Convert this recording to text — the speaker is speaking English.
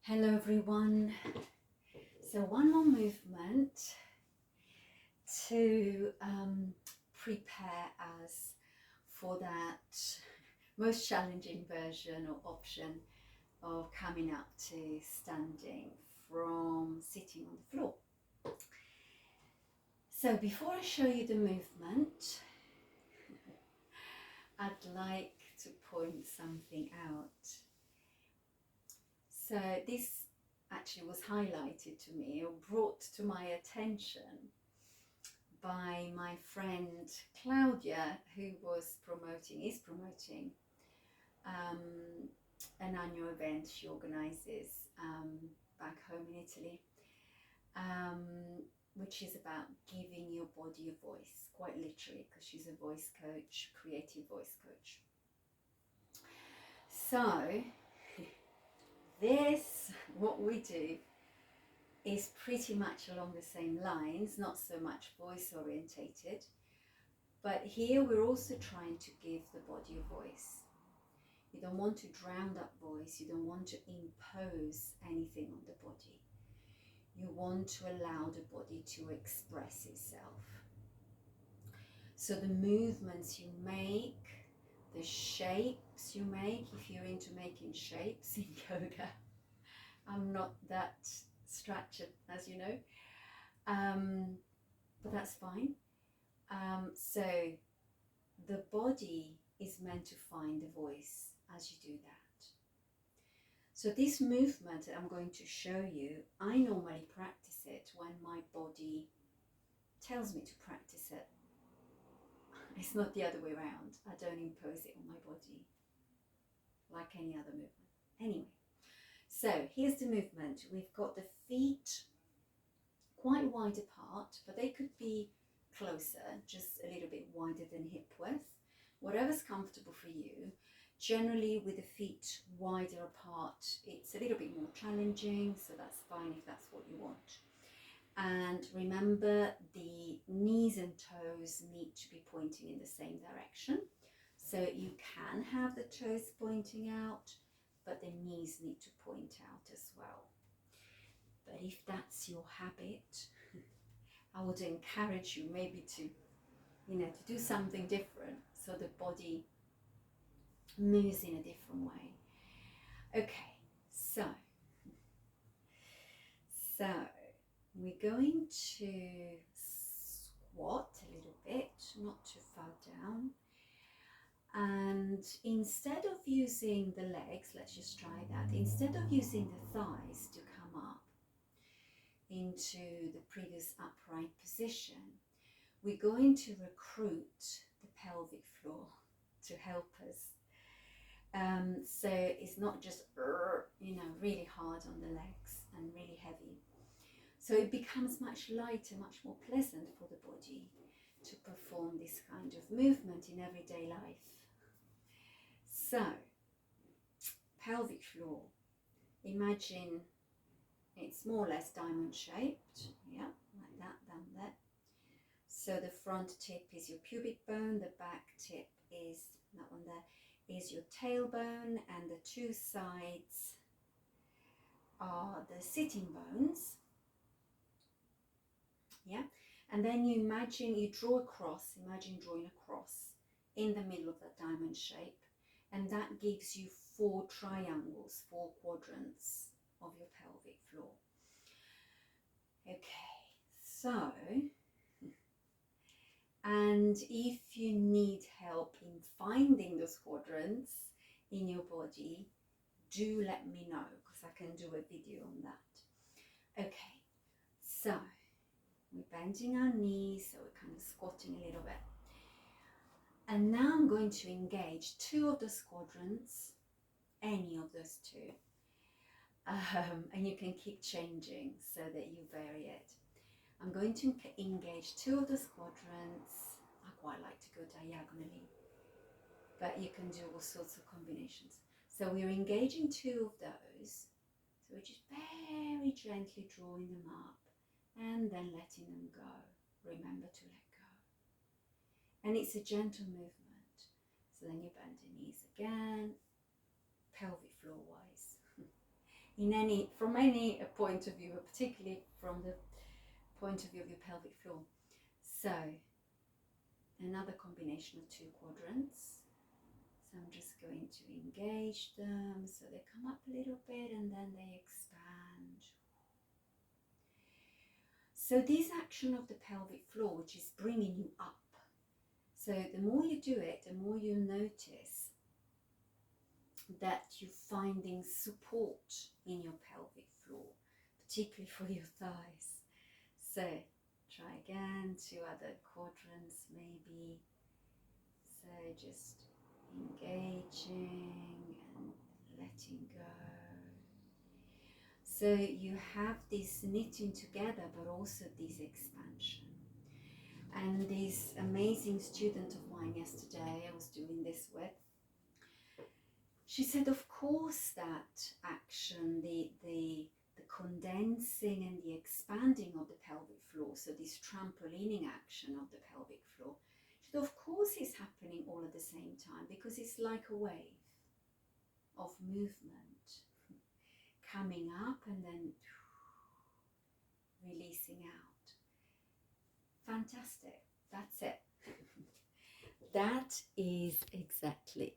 Hello everyone. So one more movement to prepare us for that most challenging version or option of coming up to standing from sitting on the floor. So before I show you the movement, I'd like to point something out. So this actually was highlighted to me or brought to my attention by my friend Claudia, who is promoting an annual event she organizes back home in Italy, which is about giving your body a voice, quite literally, because she's a voice coach, creative voice coach. So what we do is pretty much along the same lines, not so much voice orientated, but here we're also trying to give the body a voice. You don't want to drown that voice, you don't want to impose anything on the body. You want to allow the body to express itself. So the movements you make, the shapes you make, if you're into making shapes in yoga, I'm not that structured, as you know, but that's fine. So the body is meant to find a voice as you do that. So this movement that I'm going to show you, I normally practice it when my body tells me to practice it. It's not the other way around. I don't impose it on my body like any other movement. Anyway, so here's the movement. We've got the feet quite wide apart, but they could be closer, just a little bit wider than hip width. Whatever's comfortable for you. Generally with the feet wider apart, it's a little bit more challenging, so that's fine if that's what you want. And remember, the knees and toes need to be pointing in the same direction. So you can have the toes pointing out, but the knees need to point out as well. But if that's your habit, I would encourage you maybe to do something different so the body moves in a different way. Okay, so we're going to squat a little bit, not too far down. And instead of using the legs, let's just try that. Instead of using the thighs to come up into the previous upright position, we're going to recruit the pelvic floor to help us. So it's not just really hard on the legs and really heavy. So it becomes much lighter, much more pleasant for the body to perform this kind of movement in everyday life. So, pelvic floor, imagine it's more or less diamond shaped, yeah, like that down there. So the front tip is your pubic bone, the back tip is, that one there, is your tailbone, and the two sides are the sitting bones. Yeah, and then you imagine you draw a cross, imagine drawing a cross in the middle of that diamond shape, and that gives you 4 triangles, 4 quadrants of your pelvic floor. Okay, so, and if you need help in finding those quadrants in your body, do let me know, because I can do a video on that. Okay, so we're bending our knees, so we're kind of squatting a little bit. And now I'm going to engage 2 of those quadrants, any of those 2. And you can keep changing so that you vary it. I'm going to engage 2 of those quadrants. I quite like to go diagonally, but you can do all sorts of combinations. So we're engaging 2 of those. So we're just very gently drawing them up and then letting them go. Remember to let go. And it's a gentle movement. So then you bend your knees again, pelvic floor wise. from any point of view, particularly from the point of view of your pelvic floor. So another combination of two quadrants. So I'm just going to engage them so they come up a little bit and then they expand. So this action of the pelvic floor, which is bringing you up. So the more you do it, the more you notice that you're finding support in your pelvic floor, particularly for your thighs. So try again, two other quadrants maybe. So just engaging and letting go. So you have this knitting together, but also this expansion. And this amazing student of mine yesterday, I was doing this with, she said, of course, that action, the condensing and the expanding of the pelvic floor, so this trampolining action of the pelvic floor, she said, of course it's happening all at the same time, because it's like a wave of movement coming up and then releasing out. Fantastic. That's it. That is exactly